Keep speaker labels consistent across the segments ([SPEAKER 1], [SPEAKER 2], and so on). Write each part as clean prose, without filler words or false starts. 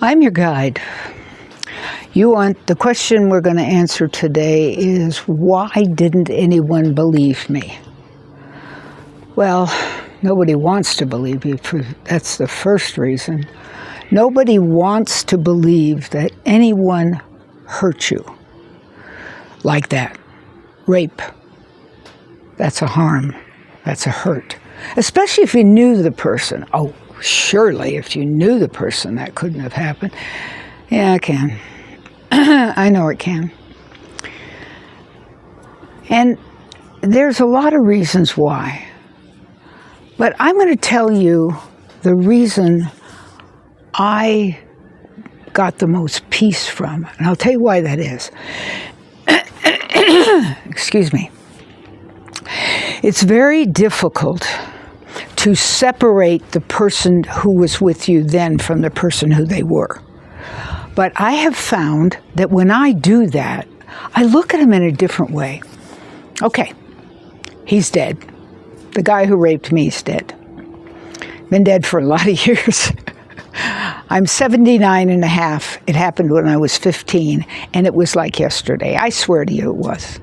[SPEAKER 1] I'm your guide. The question we're going to answer today is, why didn't anyone believe me? Well, nobody wants to believe you. That's the first reason. Nobody wants to believe that anyone hurt you like that. Rape. That's a harm. That's a hurt. Especially if you knew the person. Oh, surely if you knew the person, that couldn't have happened. Yeah, it can. I know it can. And there's a lot of reasons why. But I'm going to tell you the reason I got the most peace from. And I'll tell you why that is. Excuse me. It's very difficult to separate the person who was with you then from the person who they were. But I have found that when I do that, I look at him in a different way. Okay, he's dead. The guy who raped me is dead. Been dead for a lot of years. I'm 79 and a half. It happened when I was 15, and it was like yesterday. I swear to you it was.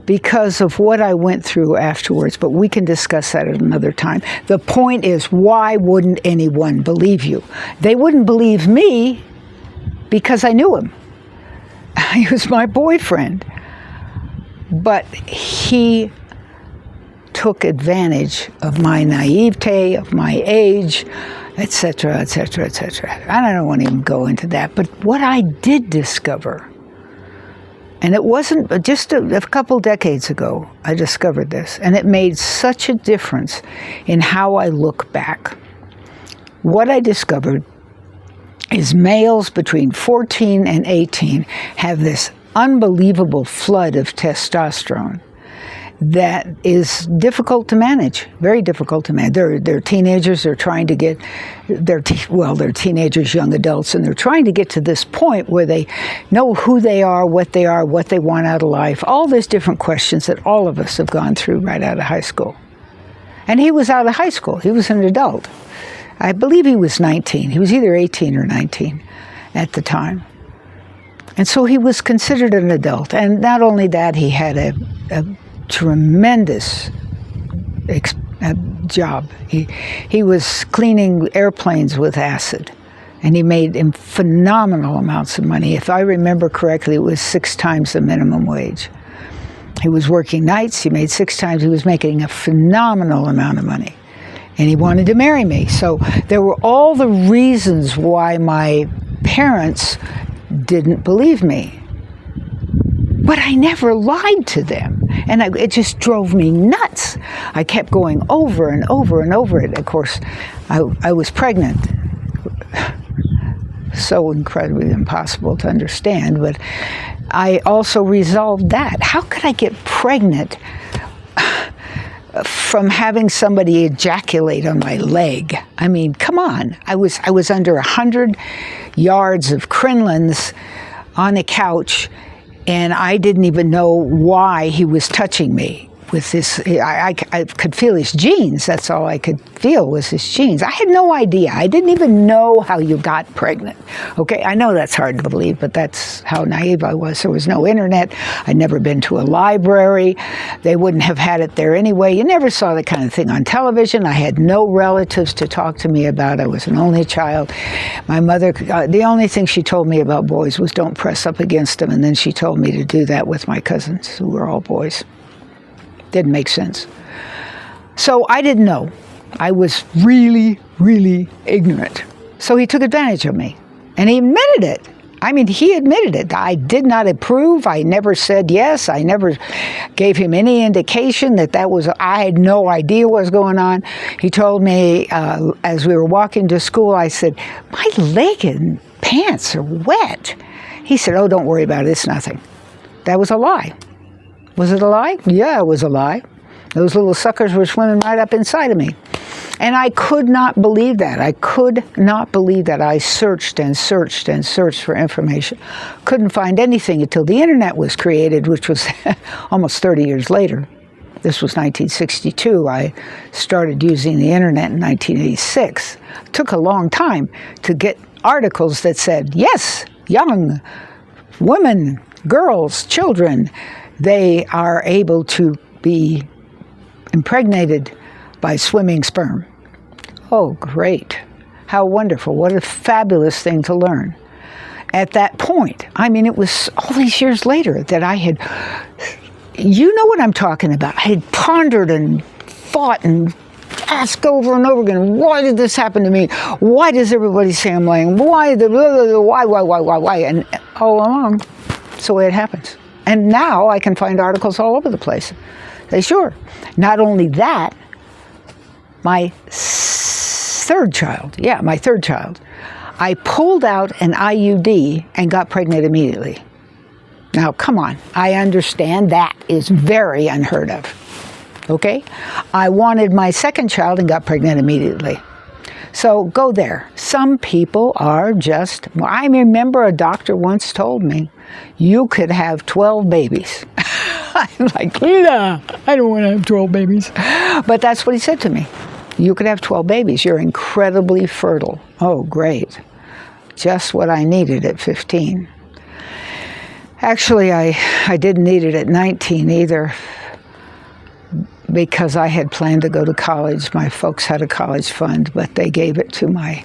[SPEAKER 1] Because of what I went through afterwards, but we can discuss that at another time. The point is, why wouldn't anyone believe you? They wouldn't believe me because I knew him. He was my boyfriend. But he took advantage of my naivete, of my age, etc., etc., etc. I don't want to even go into that. But what I did discover, and it wasn't just a couple decades ago, I discovered this, and it made such a difference in how I look back. What I discovered is males between 14 and 18 have this unbelievable flood of testosterone that is difficult to manage, very difficult to manage. They're teenagers, they're trying to get, they're teenagers, young adults, and they're trying to get to this point where they know who they are, what they want out of life, all these different questions that all of us have gone through right out of high school. And he was out of high school, he was an adult. I believe he was 19, he was either 18 or 19 at the time. And so he was considered an adult, and not only that, he had a tremendous job. He was cleaning airplanes with acid, and he made phenomenal amounts of money. If I remember correctly, it was 6 times the minimum wage. He was working nights, he made 6 times, he was making a phenomenal amount of money. And he wanted to marry me. So there were all the reasons why my parents didn't believe me. But I never lied to them. And it just drove me nuts. I kept going over and over and over it. Of course, I was pregnant. So incredibly impossible to understand. But I also resolved that. How could I get pregnant from having somebody ejaculate on my leg? I mean, come on. I was under 100 yards of crinolines on a couch, and I didn't even know why he was touching me with this. I could feel his jeans. That's all I could feel was his jeans. I had no idea. I didn't even know how you got pregnant. Okay, I know that's hard to believe, but that's how naive I was. There was no internet. I'd never been to a library. They wouldn't have had it there anyway. You never saw that kind of thing on television. I had no relatives to talk to me about. I was an only child. My mother, the only thing she told me about boys was don't press up against them, and then she told me to do that with my cousins, who were all boys. Didn't make sense. So I didn't know. I was really, really ignorant. So he took advantage of me. And he admitted it. I mean, he admitted it. I did not approve. I never said yes. I never gave him any indication that I had no idea what was going on. He told me, as we were walking to school, I said, my leg and pants are wet. He said, oh, don't worry about it. It's nothing. That was a lie. Was it a lie? Yeah, it was a lie. Those little suckers were swimming right up inside of me. And I could not believe that. I could not believe that. I searched and searched and searched for information. Couldn't find anything until the internet was created, which was almost 30 years later. This was 1962. I started using the internet in 1986. It took a long time to get articles that said, yes, young women, girls, children, they are able to be impregnated by swimming sperm. Oh, great. How wonderful. What a fabulous thing to learn. At that point, I mean, it was all these years later that I had, you know what I'm talking about. I had pondered and thought and asked over and over again, why did this happen to me? Why does everybody say I'm lying? Why? And all along, it's the way it happens. And now I can find articles all over the place. Say, sure. Not only that, my third child, I pulled out an IUD and got pregnant immediately. Now, come on. I understand that is very unheard of. Okay? I wanted my second child and got pregnant immediately. So go there. Some people are just, I remember a doctor once told me, you could have 12 babies. I'm like, yeah, I don't want to have 12 babies. But that's what he said to me. You could have 12 babies. You're incredibly fertile. Oh, great. Just what I needed at 15. Actually, I didn't need it at 19 either, because I had planned to go to college. My folks had a college fund, but they gave it to my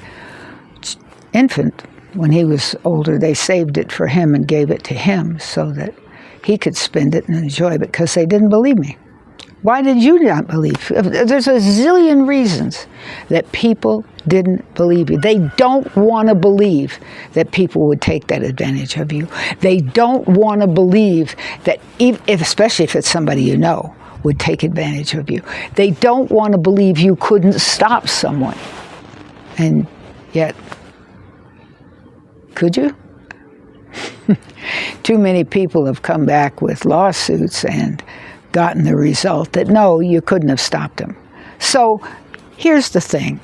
[SPEAKER 1] infant when he was older. They saved it for him and gave it to him so that he could spend it and enjoy it, because they didn't believe me. Why did you not believe? There's a zillion reasons that people didn't believe you. They don't want to believe that people would take that advantage of you. They don't want to believe that, especially if it's somebody you know, would take advantage of you. They don't want to believe you couldn't stop someone. And yet, could you? Too many people have come back with lawsuits and gotten the result that no, you couldn't have stopped them. So here's the thing.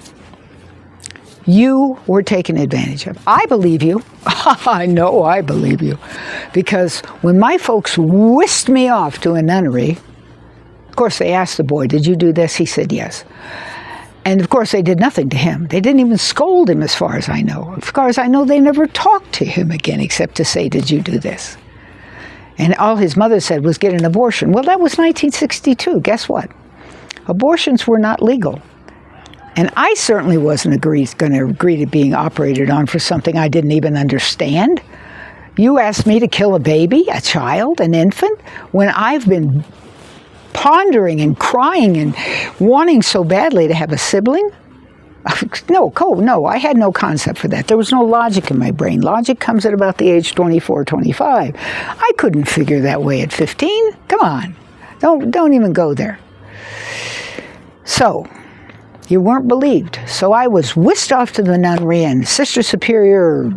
[SPEAKER 1] You were taken advantage of. I believe you. I know I believe you. Because when my folks whisked me off to a nunnery, of course they asked the boy, did you do this? He said yes. And of course they did nothing to him. They didn't even scold him, as far as I know. As far as I know, they never talked to him again except to say, did you do this? And all his mother said was get an abortion. Well, that was 1962. Guess what? Abortions were not legal. And I certainly wasn't going to agree to being operated on for something I didn't even understand. You asked me to kill a baby, a child, an infant, when I've been pondering and crying and wanting so badly to have a sibling? No, I had no concept for that. There was no logic in my brain. Logic comes at about the age 24, 25. I couldn't figure that way at 15. Come on. Don't even go there. So, you weren't believed. So I was whisked off to the nunnery, and Sister Superior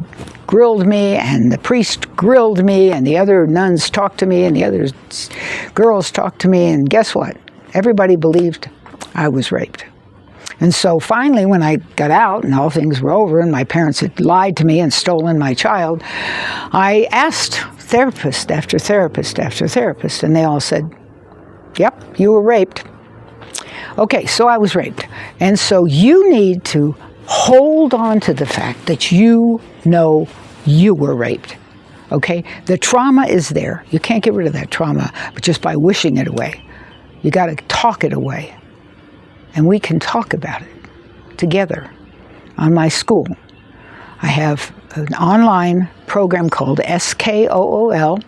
[SPEAKER 1] grilled me, and the priest grilled me, and the other nuns talked to me, and the other girls talked to me, and guess what? Everybody believed I was raped. And so finally, when I got out and all things were over and my parents had lied to me and stolen my child, I asked therapist after therapist after therapist, and they all said, yep, you were raped. Okay, so I was raped. And so you need to hold on to the fact that you know you were raped. Okay? The trauma is there. You can't get rid of that trauma just by wishing it away. You got to talk it away. And we can talk about it together on my SKOOL. I have an online program called SKOOL,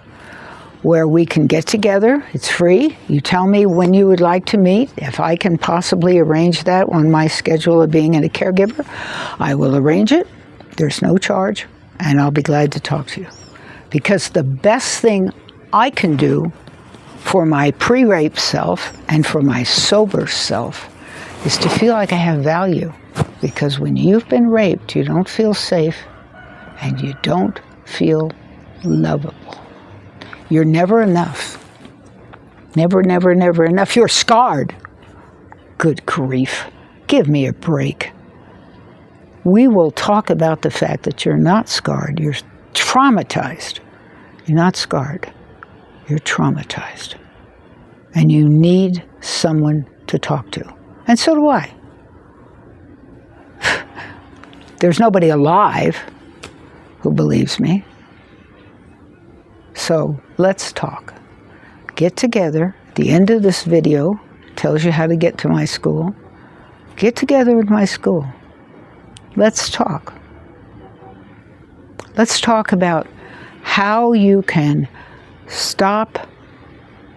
[SPEAKER 1] where we can get together. It's free. You tell me when you would like to meet. If I can possibly arrange that on my schedule of being a caregiver, I will arrange it. There's no charge, and I'll be glad to talk to you. Because the best thing I can do for my pre-rape self and for my sober self is to feel like I have value. Because when you've been raped, you don't feel safe and you don't feel lovable. You're never enough. Never, never, never enough. You're scarred. Good grief. Give me a break. We will talk about the fact that you're not scarred. You're traumatized. You're not scarred. You're traumatized. And you need someone to talk to. And so do I. There's nobody alive who believes me. So let's talk. Get together. The end of this video tells you how to get to my school. Get together with my school. Let's talk. Let's talk about how you can stop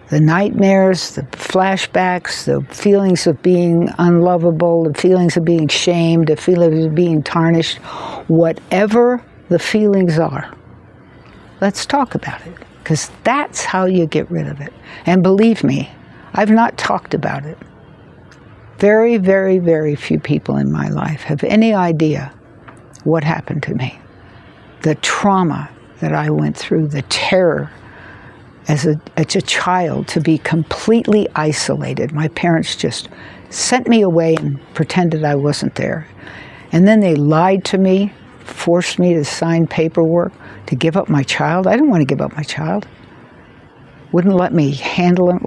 [SPEAKER 1] the nightmares, the flashbacks, the feelings of being unlovable, the feelings of being shamed, the feelings of being tarnished, whatever the feelings are. Let's talk about it, because that's how you get rid of it. And believe me, I've not talked about it. Very, very, very few people in my life have any idea what happened to me. The trauma that I went through, the terror as a child to be completely isolated. My parents just sent me away and pretended I wasn't there. And then they lied to me, forced me to sign paperwork to give up my child. I didn't want to give up my child. Wouldn't let me handle him,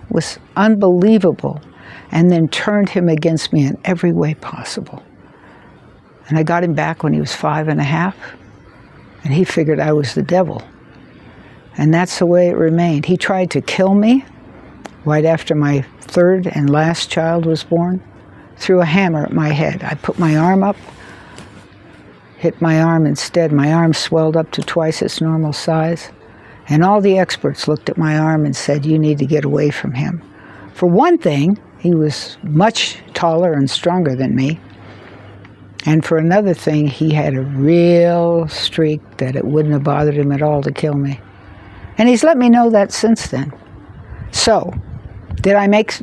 [SPEAKER 1] was unbelievable. And then turned him against me in every way possible. And I got him back when he was 5.5, and he figured I was the devil. And that's the way it remained. He tried to kill me right after my third and last child was born, threw a hammer at my head. I put my arm up, hit my arm instead. My arm swelled up to twice its normal size. And all the experts looked at my arm and said, you need to get away from him. For one thing, he was much taller and stronger than me. And for another thing, he had a real streak that it wouldn't have bothered him at all to kill me. And he's let me know that since then. So, did I make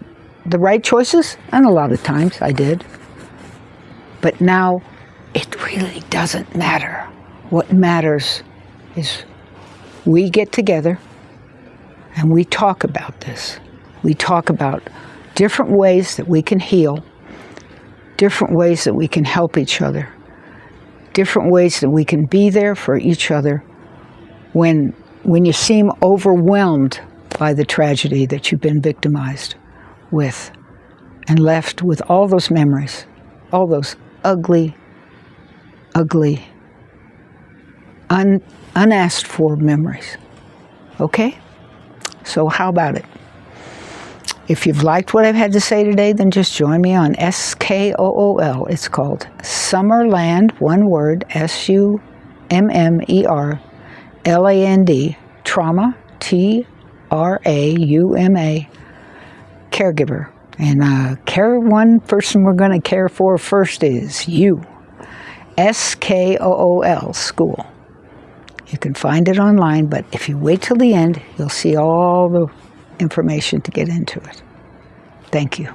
[SPEAKER 1] the right choices? And a lot of times I did. But now, it really doesn't matter. What matters is we get together and we talk about this. We talk about different ways that we can heal, different ways that we can help each other, different ways that we can be there for each other when you seem overwhelmed by the tragedy that you've been victimized with and left with all those memories, all those ugly, unasked for memories. Okay? So how about it? If you've liked what I've had to say today, then just join me on SKOOL. It's called Summerland, one word, SUMMERLAND, trauma, TRAUMA, caregiver. And one person we're going to care for first is you. SKOOL, SKOOL. You can find it online, but if you wait till the end, you'll see all the information to get into it. Thank you.